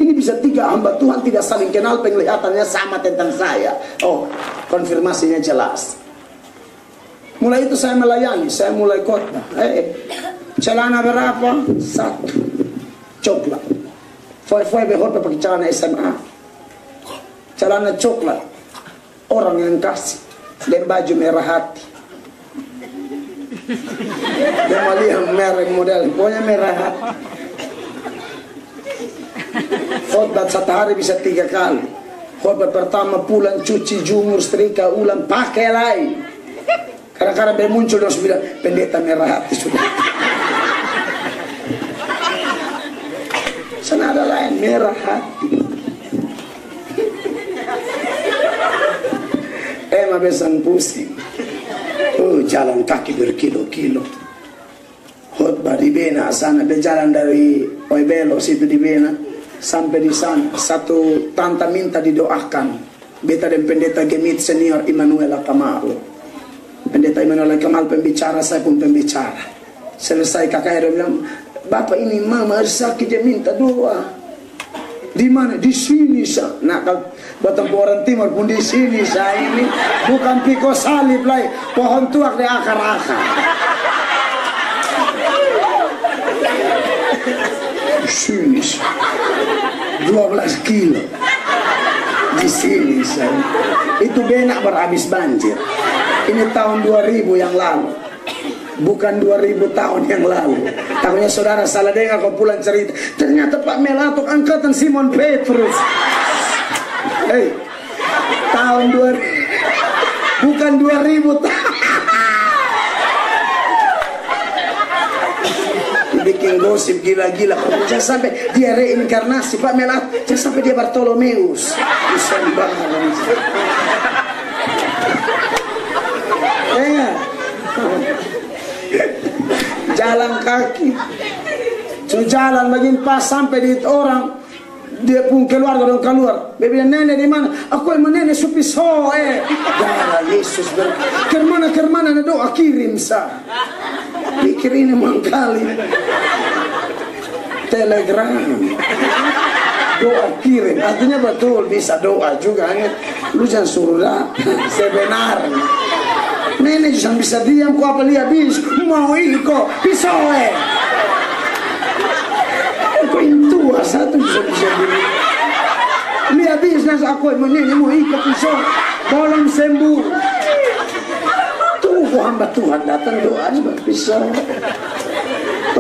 Ini bisa 3 hamba Tuhan tidak saling kenal, penglihatannya sama tentang saya. Oh, konfirmasinya jelas. Mulai itu saya melayani, saya mulai khotbah. Celana berapa? 1 coklat. Foi-foi behot pakai celana SMA, celana coklat, orang yang kasih, dan baju merah hati. Dia mau lihat merek model, pokoknya merah hati. Khotbah 1 hari bisa 3 kali. Khotbah pertama pulang cuci jumur setrika ulang pakai lain. Kadang-kadang dia muncul dan bilang pendeta merah hati sudah. Sana ada lain merah hati. Emang besan pusing. Oh, jalan kaki berkilo-kilo. Khotbah di Bena sana, berjalan dari Oibelo situ di Bena sampai di sana. Satu tante minta didoakan. Beta dan pendeta Gemit senior Immanuel Kamal. Pendeta Immanuel Kamal pembicara, saya pun pembicara. Selesai kakak bilang, Bapak ini mama harus sakit, dia minta doa. Di mana? Di sini sah. Nah, kalau batang orang timur pun di sini sah ini bukan piko salib lah, pohon tuak di akar-akar. Di sini sah. 12 kilo. Di sini sah. Itu benak berhabis banjir. Ini tahun 2000 yang lalu. Bukan 2000 tahun yang lalu. Takutnya saudara salah dengar kau pulang cerita. Ternyata Pak Melatuk angkatan Simon Petrus. Hei, Tahun 2000, bukan 2000. Bikin gosip gila-gila. Jangan sampai dia reinkarnasi Pak Melat. Jangan sampai dia Bartolomeus. Ya. Jalan kaki. Jalan bagian pas sampai di orang. Dia pun keluarga dong keluar. Dia bilang, nenek di mana? Aku yang nenek supiso Darah Yesus kermana doa kirim sa. Pikir ini mangkali. Telegram. Doa kirim. Artinya betul bisa doa juga. Lu jangan suruh sebenarnya. Nenek jangan bisa diam. Ku apa lihat bis. Mau iko pisau Aku intua satu bisa diri. Lihat bisnis aku yang nenek mau iko pisau. Tolong sembuh. Tunggu hamba Tuhan datang doa sebab pisau.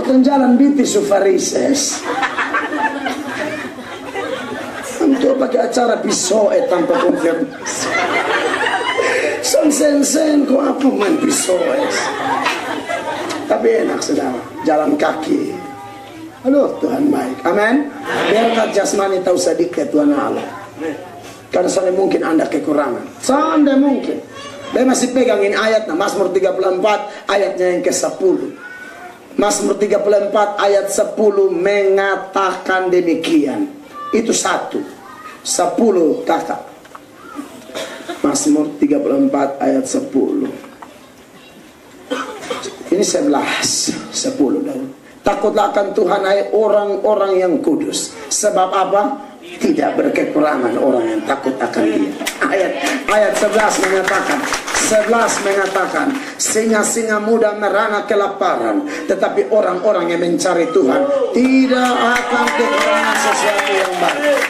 Jalan biti sufarises. Untuk pakai acara pisau tanpa konfirmasi. Sen kok apa main pisau Tapi enak saudara, jalan kaki. Halo Tuhan baik, amin. Biarkan jasmani tahu sedikit Tuhan Allah. Karena soalnya mungkin anda kekurangan. Soalnya mungkin. Dia masih pegangin ayatnya Mazmur 34 ayatnya yang ke-10. Mazmur 34 ayat 10 mengatakan demikian. Itu 10 kakak. Mazmur 34 ayat 10. Ini 10 dahulu. Takutlah akan Tuhan hai orang-orang yang kudus. Sebab apa? Tidak berkekurangan orang yang takut akan Dia. Ayat 11 mengatakan singa-singa muda merana kelaparan, tetapi orang-orang yang mencari Tuhan tidak akan kekurangan sesuatu yang baik.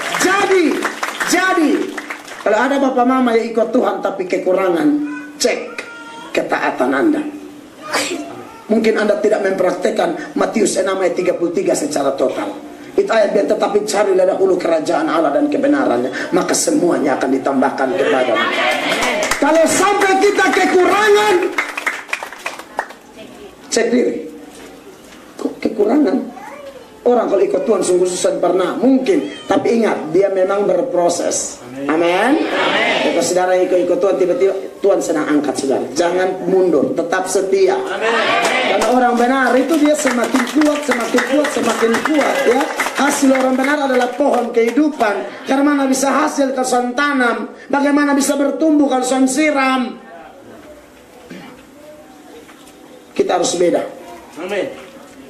Jadi kalau ada bapak mama yang ikut Tuhan tapi kekurangan, cek ketaatan anda. Mungkin anda tidak mempraktekkan Matius 6 ayat 33 secara total. Itu ayat biar tetapi carilah dahulu kerajaan Allah dan kebenarannya, maka semuanya akan ditambahkan kepadamu. Kalau sampai kita kekurangan, cek diri. Kok kekurangan? Orang kalau ikut Tuhan sungguh susah pernah. Mungkin. Tapi ingat, dia memang berproses. Amin. Kalau saudara ikut Tuhan, tiba-tiba Tuhan sedang angkat saudara. Jangan mundur, tetap setia. Karena orang benar itu dia semakin kuat ya. Hasil orang benar adalah pohon kehidupan. Karena mana bisa hasil kalau son tanam, bagaimana bisa bertumbuh kalau son siram. Kita harus beda. Amin.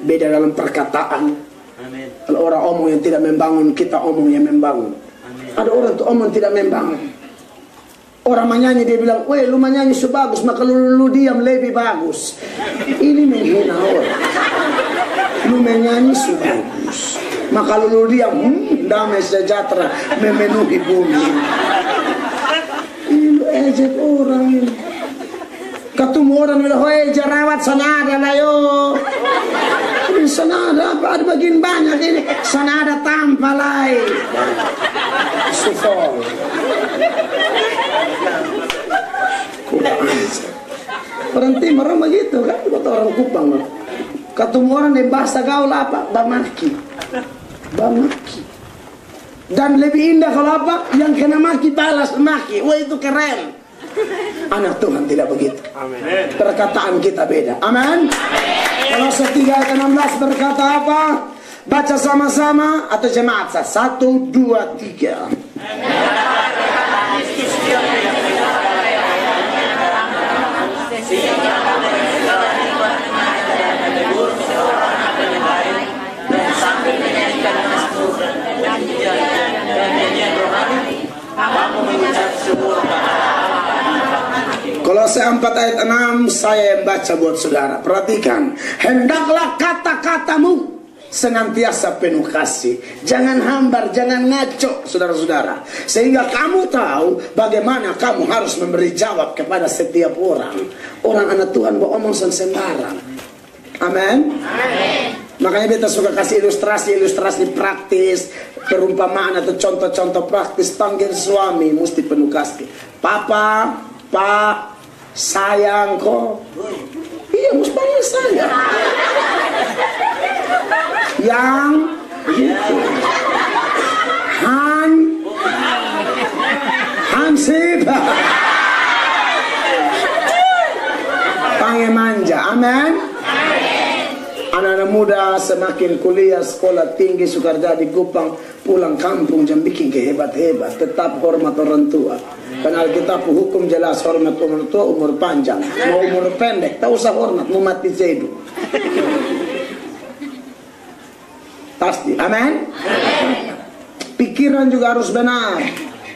Beda dalam perkataan. Amin. Kalau orang omong yang tidak membangun, kita omong yang membangun. Amin. Ada orang tuh omong tidak membangun. Orang menyanyi dia bilang, weh lu menyanyi sebagus, maka lu diam lebih bagus. Ini menghina orang. Lu menyanyi sebagus, maka lu diam, damai sejahtera memenuhi bumi. Ini ejek orang ini. Ketemu orang bilang, weh jerawat senada lah yo. Ini senada apa? Ada bagian banyak ini. Senada tanpa lain. Sufol. Orang timur orang begitu kan, kata orang Kupang. Ketemu orang di bahasa gaul apa? Bamaki. Dan lebih indah kalau apa? Yang kena maki balas maki. Wah itu keren. Anak Tuhan tidak begitu. Amin. Perkataan kita beda. Amin. Kalau 3 ayat 16 berkata apa? Baca sama-sama atau jemaat. 1, 2, 3. Kolose 4 ayat 6 saya baca buat saudara. Perhatikan, hendaklah kata-katamu senantiasa penuh kasih, jangan hambar, jangan ngaco, saudara-saudara, sehingga kamu tahu bagaimana kamu harus memberi jawab kepada setiap orang. Orang anak Tuhan beromong sembarang. Amin. Makanya kita suka kasih ilustrasi praktis. perumpamaan atau contoh-contoh praktis panggil suami mesti penuh kasih. Papa, Pak, sayang kok. Iya, mesti panggil sayang. Yang gitu. Hansip. Panggil manja. Amin. Anak-anak muda semakin kuliah, sekolah tinggi, suka jadi Kupang, pulang kampung jam bikin kehebat-hebat, tetap hormat orang tua. Karena Alkitab hukum jelas, hormat orang tua umur panjang. Mau umur pendek, tak usah hormat, mau mati hidup. Pasti, amin. Pikiran juga harus benar.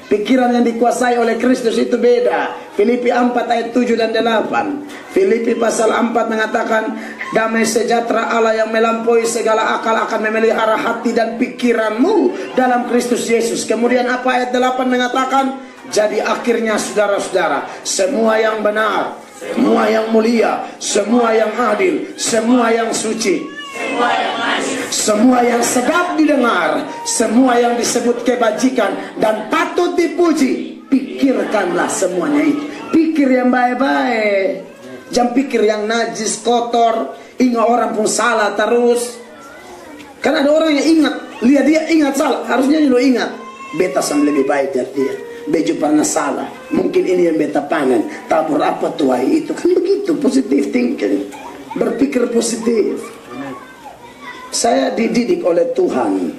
Pikiran yang dikuasai oleh Kristus itu beda. Filipi 4 ayat 7 dan 8. Filipi pasal 4 mengatakan, damai sejahtera Allah yang melampaui segala akal akan memelihara hati dan pikiranmu dalam Kristus Yesus. Kemudian apa ayat 8 mengatakan? Jadi akhirnya saudara-saudara, semua yang benar, semua yang mulia, semua yang adil, semua yang suci, semua yang sedap didengar, semua yang disebut kebajikan dan patut dipuji, pikirkanlah semuanya itu. Pikir yang baik-baik, jangan pikir yang najis, kotor. Ingat orang pun salah terus. Karena ada orang yang ingat, lihat dia ingat salah, harusnya lo ingat beta sama lebih baik dari dia. Beju pernah salah, mungkin ini yang beta pangan, tabur apa tuai itu. Kan begitu, positive thinking, berpikir positif. Saya dididik oleh Tuhan,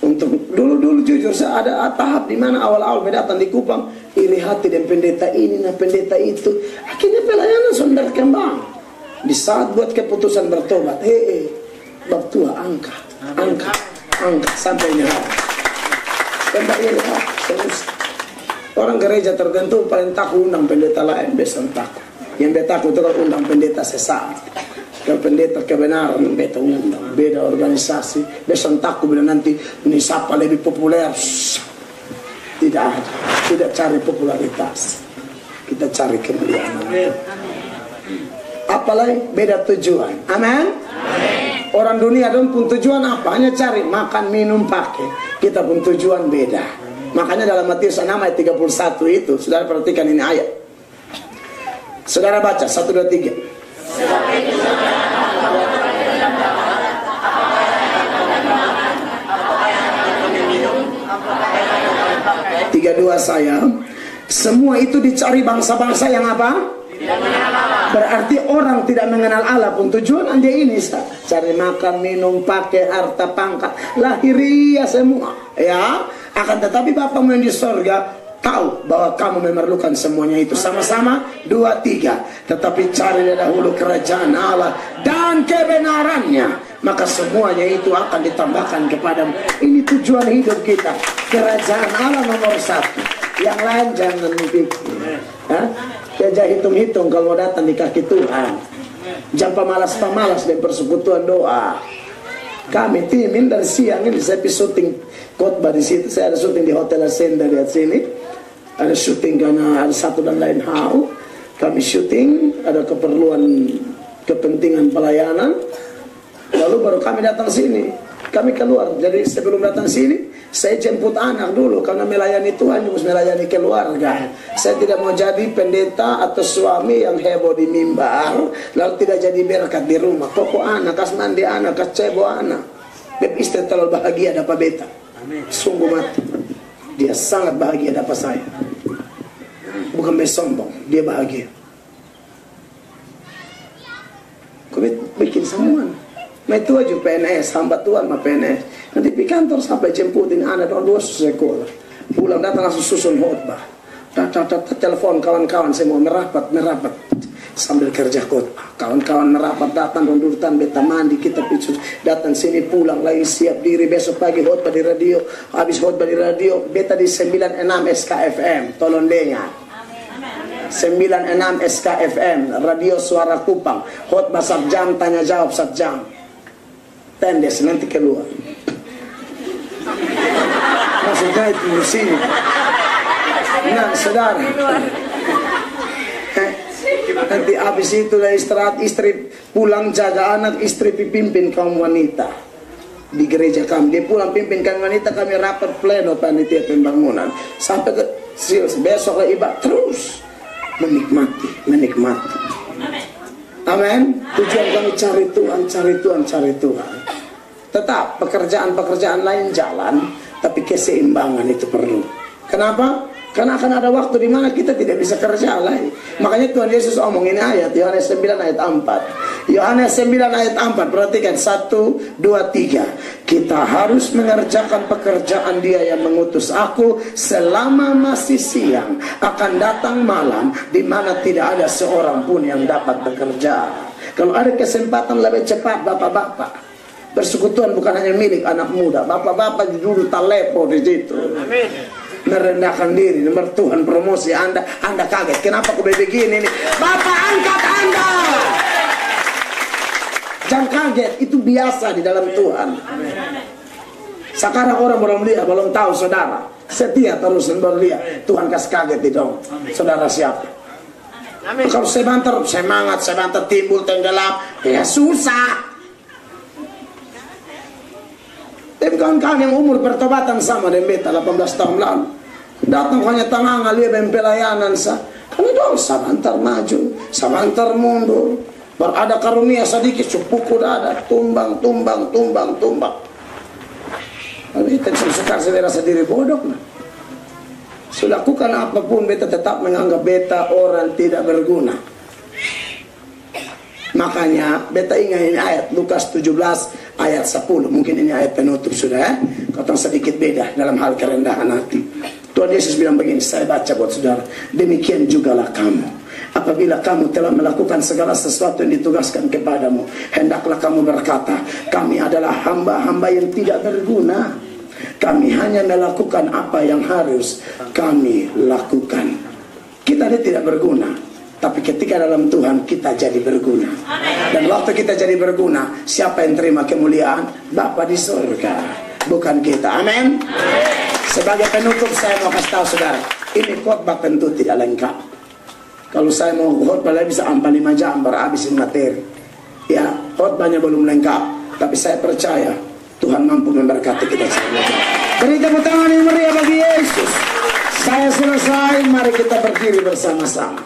untuk dulu jujur saya ada tahap di mana awal-awal datang di Kupang, iri hati dan pendeta ini dan pendeta itu. Akhirnya pelayanan sudah berkembang. Di saat buat keputusan bertobat, bab tua angkat sampai nyerah. Tembak iri hati terus. Orang gereja tertentu paling takut undang pendeta lain, besan takut. Yang beta takut itu undang pendeta sesat. Kalau pendeta kebenaran beta undang, beda organisasi. Besan takut bila nanti ini siapa lebih populer. Tidak ada, tidak cari popularitas, kita cari kemuliaan. Apalagi beda tujuan. Amin. Orang dunia dong pun tujuan apa? Hanya cari makan, minum, pakai. Kita pun tujuan beda. Makanya dalam Matius 6 ayat 31 itu, saudara perhatikan ini ayat. Saudara baca 1, 2, 3. 32 saya. Semua itu dicari bangsa-bangsa yang apa? Berarti orang tidak mengenal Allah pun tujuan dia ini cari makan, minum, pakai, harta, pangkat, lahiriah semua. Ya, akan tetapi Bapamu yang di sorga tahu bahwa kamu memerlukan semuanya itu. Sama-sama 2, 3. Tetapi cari dahulu kerajaan Allah dan kebenarannya, maka semuanya itu akan ditambahkan kepadamu. Ini tujuan hidup kita. Kerajaan Allah nomor 1. Yang lain jangan mikir. Kerja hitung-hitung kalau datang di kaki Tuhan. Jangan pemalas-pemalas dan persekutuan doa. Kami timin dari siang ini saya pergi syuting khotbah di situ. Saya ada syuting di Hotel Ascenda di sini. Ada syuting karena ada satu dan lain hal. Kami syuting, ada kepentingan pelayanan. Lalu baru kami datang sini. Kami keluar. Jadi sebelum datang sini, saya jemput anak dulu karena melayani Tuhan harus melayani keluarga. Saya tidak mau jadi pendeta atau suami yang heboh di mimbar lalu tidak jadi berkat di rumah. Pokok anak, kas mandi anak, kas cebo anak. Beb istri terlalu bahagia dapat beta. Sungguh mati. Dia sangat bahagia dapat saya. Bukan bersombong, dia bahagia. Kau bikin semua. Nah itu aja PNS, hamba Tuhan mah PNS. Nanti di kantor sampai jemputin anak orang 2 sekolah. Pulang datang langsung susun khotbah. Telepon kawan-kawan saya mau merapat. Sambil kerja khotbah. Kawan-kawan merapat datang rundutan beta mandi kita picu datang sini pulang lagi siap diri besok pagi khotbah di radio. Habis khotbah di radio beta di 96 SKFM. Tolong dengar. 96 SKFM Radio Suara Kupang. Khotbah 1 jam, tanya jawab 1 jam. Tendes nanti keluar. Maksudnya itu di sini. Nah, saudara. Nanti habis itu lah istirahat, istri pulang jaga anak, istri pimpin kaum wanita. di gereja kami. Dia pulang pimpinkan wanita, kami rapat pleno panitia pembangunan sampai ke besok lah ibadah, terus menikmati. Amin. Tujuan kami cari Tuhan. Tetap pekerjaan lain jalan, tapi keseimbangan itu perlu. Kenapa? Karena akan ada waktu di mana kita tidak bisa kerja lagi. Makanya Tuhan Yesus omong ini ayat Yohanes 9 ayat 4. Yohanes 9 ayat 4, perhatikan 1, 2, 3. Kita harus mengerjakan pekerjaan Dia yang mengutus aku selama masih siang. Akan datang malam di mana tidak ada seorang pun yang dapat bekerja. Kalau ada kesempatan lebih cepat, bapak-bapak, persekutuan bukan hanya milik anak muda. Bapak-bapak dulu talepo di situ. Amin. Merendahkan diri, nomor Tuhan promosi Anda kaget. Kenapa aku begini nih? Bapak angkat Anda. Jangan kaget, itu biasa di dalam Tuhan. Sekarang orang belum tahu saudara. Setia terus baru lihat. Tuhan kasih kaget di dong. Saudara siapa? Kalau semangat timbul tenggelam, ya susah. Tapi kawan-kawan yang umur pertobatan sama dengan beta 18 tahun lalu, datang hanya tengah ngalir dan pelayanan sa. Kami dong sabantar maju, sabantar mundur. Berada karunia sedikit, cupuku dada, tumbang. Tapi kita sekarang rasa diri bodoh. Sulakukan apapun, beta tetap menganggap beta orang tidak berguna. Makanya beta ingat ini ayat Lukas 17 ayat 10. Mungkin ini ayat penutup sudah Kata sedikit beda dalam hal kerendahan hati. Tuhan Yesus bilang begini, saya baca buat saudara. Demikian jugalah kamu, apabila kamu telah melakukan segala sesuatu yang ditugaskan kepadamu, hendaklah kamu berkata, kami adalah hamba-hamba yang tidak berguna. Kami hanya melakukan apa yang harus kami lakukan. Kita ini tidak berguna, tapi ketika dalam Tuhan kita jadi berguna. Dan waktu kita jadi berguna, siapa yang terima kemuliaan? Bapa di surga, bukan kita. Amin. Sebagai penutup saya mau kasih tahu saudara, ini khotbah tentu tidak lengkap. Kalau saya mau khotbah bisa 5 jam berhabisin materi. Ya, khotbahnya belum lengkap, tapi saya percaya Tuhan mampu memberkati kita semua. Beri tepuk tangan yang meriah bagi Yesus. Saya selesai, mari kita berdiri bersama-sama.